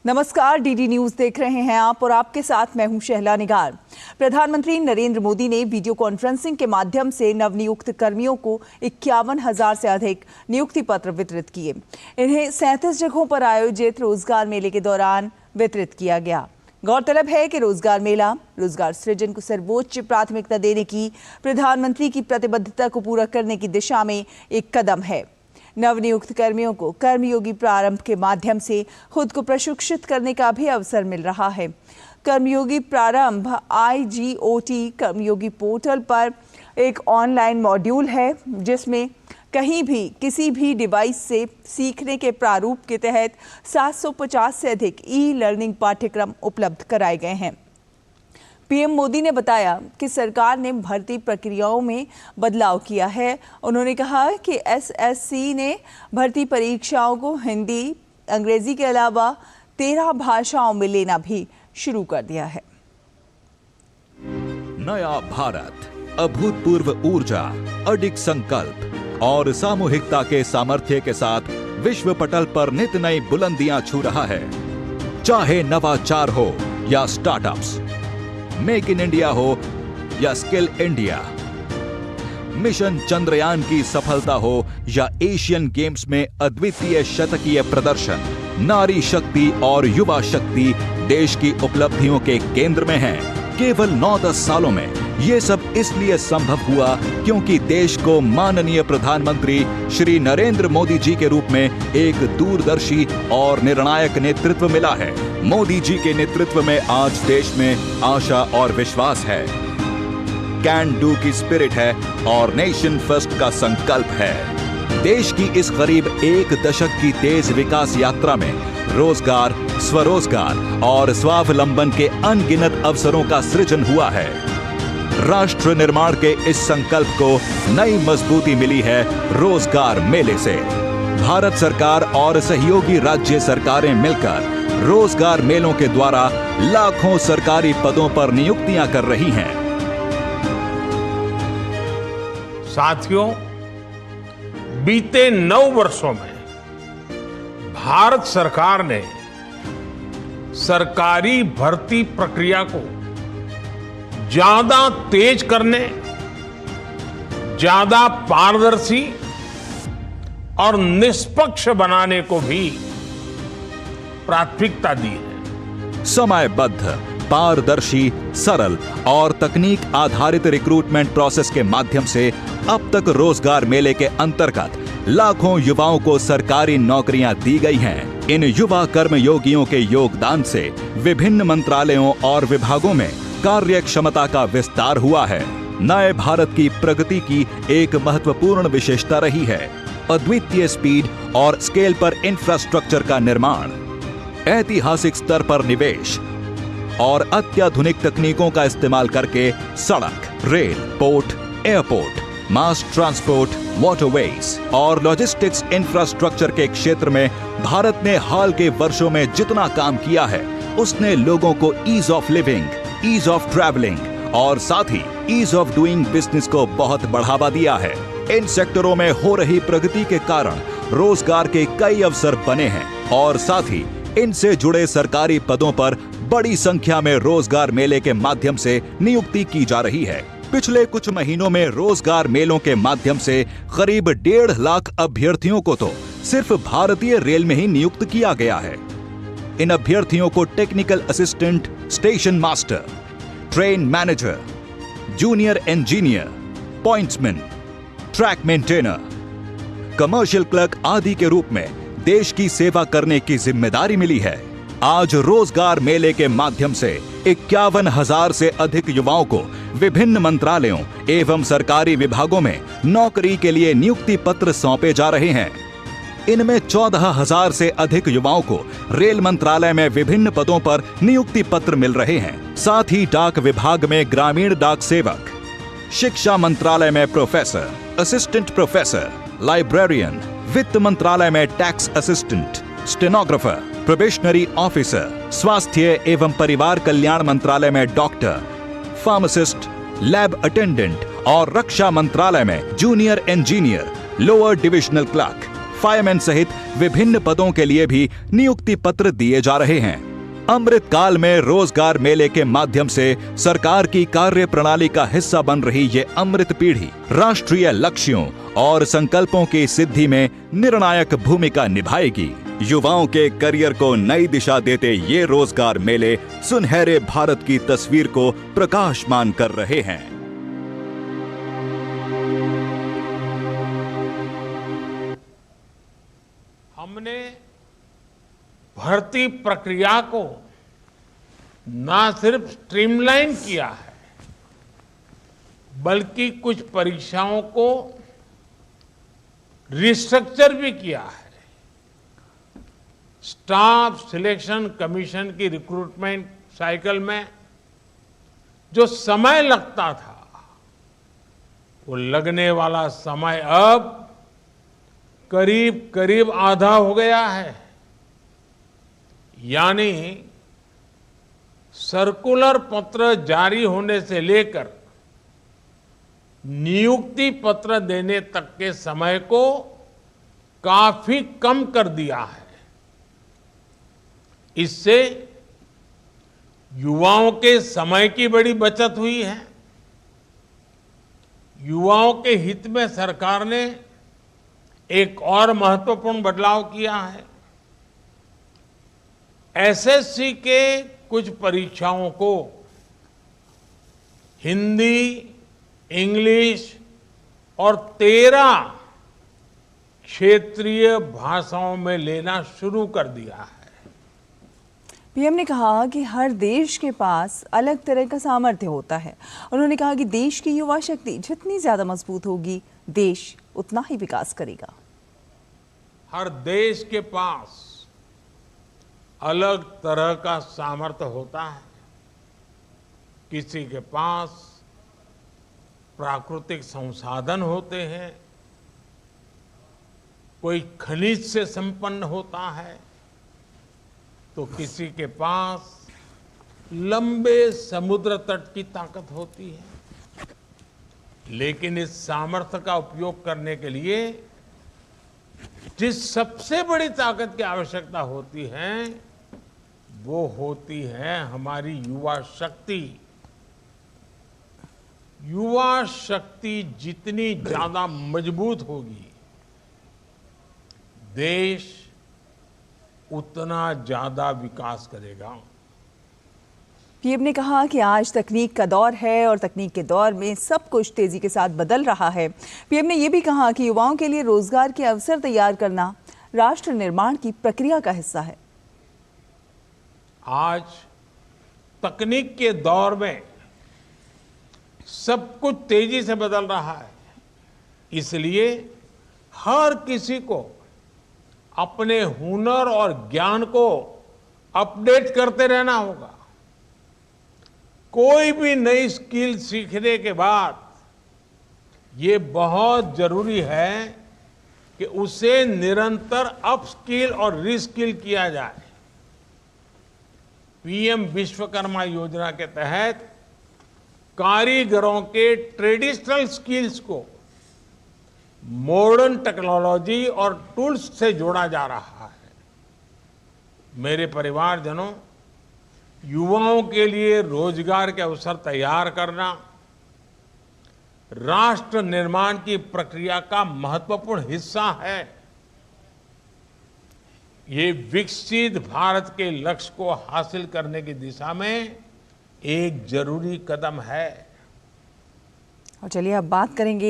नमस्कार, DD news देख रहे हैं आप और आपके साथ मैं हूं शहला निगार। प्रधानमंत्री नरेंद्र मोदी ने वीडियो कॉन्फ्रेंसिंग के माध्यम से नवनियुक्त कर्मियों को 51,000 से अधिक नियुक्ति पत्र वितरित किए। इन्हें 37 जगहों पर आयोजित रोजगार मेले के दौरान वितरित किया गया। गौरतलब है कि रोजगार मेला रोजगार सृजन को सर्वोच्च प्राथमिकता देने की प्रधानमंत्री की प्रतिबद्धता को पूरा करने की दिशा में एक कदम है। नवनियुक्त कर्मियों को कर्मयोगी प्रारंभ के माध्यम से खुद को प्रशिक्षित करने का भी अवसर मिल रहा है। कर्मयोगी प्रारंभ IGOT कर्मयोगी पोर्टल पर एक ऑनलाइन मॉड्यूल है जिसमें कहीं भी किसी भी डिवाइस से सीखने के प्रारूप के तहत 750 से अधिक ई-लर्निंग पाठ्यक्रम उपलब्ध कराए गए हैं। पीएम मोदी ने बताया कि सरकार ने भर्ती प्रक्रियाओं में बदलाव किया है। उन्होंने कहा कि SSC ने भर्ती परीक्षाओं को हिंदी, अंग्रेजी के अलावा 13 भाषाओं में लेना भी शुरू कर दिया है। नया भारत, अभूतपूर्व ऊर्जा, अडिग संकल्प और सामूहिकता के सामर्थ्य के साथ विश्व पटल पर नित नई बुलंदियां छू रहा है। चाहे नवाचार हो या स्टार्टअप्स, मेक इन इंडिया हो या स्किल इंडिया, मिशन चंद्रयान की सफलता हो या एशियन गेम्स में अद्वितीय शतकीय प्रदर्शन, नारी शक्ति और युवा शक्ति देश की उपलब्धियों के केंद्र में है। केवल 9-10 सालों में ये सब इसलिए संभव हुआ क्योंकि देश को माननीय प्रधानमंत्री श्री नरेंद्र मोदी जी के रूप में एक दूरदर्शी और निर्णायक नेतृत्व मिला है। मोदी जी के नेतृत्व में आज देश में आशा और विश्वास है, कैन डू की स्पिरिट है और नेशन फर्स्ट का संकल्प है। देश की इस करीब 1 दशक की तेज विकास यात्रा में रोजगार, स्वरोजगार और स्वावलंबन के अनगिनत अवसरों का सृजन हुआ है। राष्ट्र निर्माण के इस संकल्प को नई मजबूती मिली है रोजगार मेले से। भारत सरकार और सहयोगी राज्य सरकारें मिलकर रोजगार मेलों के द्वारा लाखों सरकारी पदों पर नियुक्तियां कर रही हैं। साथियों, बीते 9 वर्षों में भारत सरकार ने सरकारी भर्ती प्रक्रिया को ज्यादा तेज करने, ज्यादा पारदर्शी और निष्पक्ष बनाने को भी प्राथमिकता दी है। समयबद्ध, पारदर्शी, सरल और तकनीक आधारित रिक्रूटमेंट प्रोसेस के माध्यम से अब तक रोजगार मेले के अंतर्गत लाखों युवाओं को सरकारी नौकरियां दी गई हैं। इन युवा कर्मयोगियों के योगदान से विभिन्न मंत्रालयों और विभागों में कार्य क्षमता का विस्तार हुआ है। नए भारत की प्रगति की एक महत्वपूर्ण विशेषता रही है अद्वितीय स्पीड और स्केल पर इंफ्रास्ट्रक्चर का निर्माण, ऐतिहासिक स्तर पर निवेश और अत्याधुनिक तकनीकों का इस्तेमाल करके सड़क, rail, port, airport, mass transport, waterways और लॉजिस्टिक्स इंफ्रास्ट्रक्चर के क्षेत्र में भारत ने हाल के वर्षों में जितना काम किया है उसने लोगों को ease of living, ease of travelling और साथ ही ईज ऑफ डूइंग बिजनेस को बहुत बढ़ावा दिया है। इन सेक्टरों में हो रही प्रगति के कारण रोजगार के कई अवसर बने हैं और साथ ही इनसे जुड़े सरकारी पदों पर बड़ी संख्या में रोजगार मेले के माध्यम से नियुक्ति की जा रही है। पिछले कुछ महीनों में रोजगार मेलों के माध्यम से करीब 1.5 लाख अभ्यर्थियों को तो सिर्फ भारतीय रेल में ही नियुक्त किया गया है। इन अभ्यर्थियों को technical assistant, station master, train manager, junior engineer, pointsman, track maintainer, commercial clerk आदि के रूप में देश की सेवा करने की जिम्मेदारी मिली है। आज रोजगार मेले के माध्यम से 51,000 से अधिक युवाओं को विभिन्न मंत्रालयों एवं सरकारी विभागों में नौकरी के लिए नियुक्ति पत्र सौंपे जा रहे हैं। इनमें 14,000 से अधिक युवाओं को रेल मंत्रालय में विभिन्न पदों पर नियुक्ति पत्र मिल रहे हैं। साथ ही डाक विभाग में ग्रामीण डाक सेवक, शिक्षा मंत्रालय में प्रोफेसर, असिस्टेंट प्रोफेसर, लाइब्रेरियन, वित्त मंत्रालय में tax assistant, stenographer, probationary officer, स्वास्थ्य एवं परिवार कल्याण मंत्रालय में डॉक्टर, फार्मासिस्ट, लैब अटेंडेंट और रक्षा मंत्रालय में junior engineer, lower divisional clerk, fireman सहित विभिन्न पदों के लिए भी नियुक्ति पत्र दिए जा रहे हैं। अमृत काल में रोजगार मेले के माध्यम से सरकार की कार्य प्रणाली का हिस्सा बन रही ये अमृत पीढ़ी राष्ट्रीय लक्ष्यों और संकल्पों की सिद्धि में निर्णायक भूमिका निभाएगी। युवाओं के करियर को नई दिशा देते ये रोजगार मेले सुनहरे भारत की तस्वीर को प्रकाशमान कर रहे हैं। हमने भर्ती प्रक्रिया को ना सिर्फ स्ट्रीमलाइन किया है, बल्कि कुछ परीक्षाओं को रिस्ट्रक्चर भी किया है। स्टाफ सिलेक्शन कमीशन की रिक्रूटमेंट साइकिल में जो समय लगता था, वो लगने वाला समय अब करीब करीब आधा हो गया है। यानी सर्कुलर पत्र जारी होने से लेकर नियुक्ति पत्र देने तक के समय को काफी कम कर दिया है। इससे युवाओं के समय की बड़ी बचत हुई है। युवाओं के हित में सरकार ने एक और महत्वपूर्ण बदलाव किया है। एसएससी के कुछ परीक्षाओं को हिंदी, इंग्लिश और 13 क्षेत्रीय भाषाओं में लेना शुरू कर दिया है। पीएम ने कहा कि हर देश के पास अलग तरह का सामर्थ्य होता है। उन्होंने कहा कि देश की युवा शक्ति जितनी ज्यादा मजबूत होगी, देश उतना ही विकास करेगा। हर देश के पास अलग तरह का सामर्थ्य होता है। किसी के पास प्राकृतिक संसाधन होते हैं, कोई खनिज से संपन्न होता है, तो किसी के पास लंबे समुद्र तट की ताकत होती है। लेकिन इस सामर्थ्य का उपयोग करने के लिए जिस सबसे बड़ी ताकत की आवश्यकता होती है, वो होती है हमारी युवा शक्ति। युवा शक्ति जितनी ज्यादा मजबूत होगी, देश उतना ज्यादा विकास करेगा। पीएम ने कहा कि आज तकनीक का दौर है और तकनीक के दौर में सब कुछ तेजी के साथ बदल रहा है। पीएम ने यह भी कहा कि युवाओं के लिए रोजगार के अवसर तैयार करना राष्ट्र निर्माण की प्रक्रिया का हिस्सा है। आज तकनीक के दौर में सब कुछ तेजी से बदल रहा है, इसलिए हर किसी को अपने हुनर और ज्ञान को अपडेट करते रहना होगा। कोई भी नई स्किल सीखने के बाद ये बहुत जरूरी है कि उसे निरंतर अपस्किल और रिस्किल किया जाए। पीएम विश्वकर्मा योजना के तहत कारीगरों के ट्रेडिशनल स्किल्स को मॉडर्न टेक्नोलॉजी और टूल्स से जोड़ा जा रहा है। मेरे परिवारजनों, युवाओं के लिए रोजगार के अवसर तैयार करना राष्ट्र निर्माण की प्रक्रिया का महत्वपूर्ण हिस्सा है। ये विकसित भारत के लक्ष्य को हासिल करने की दिशा में एक जरूरी कदम है। और चलिए अब बात करेंगे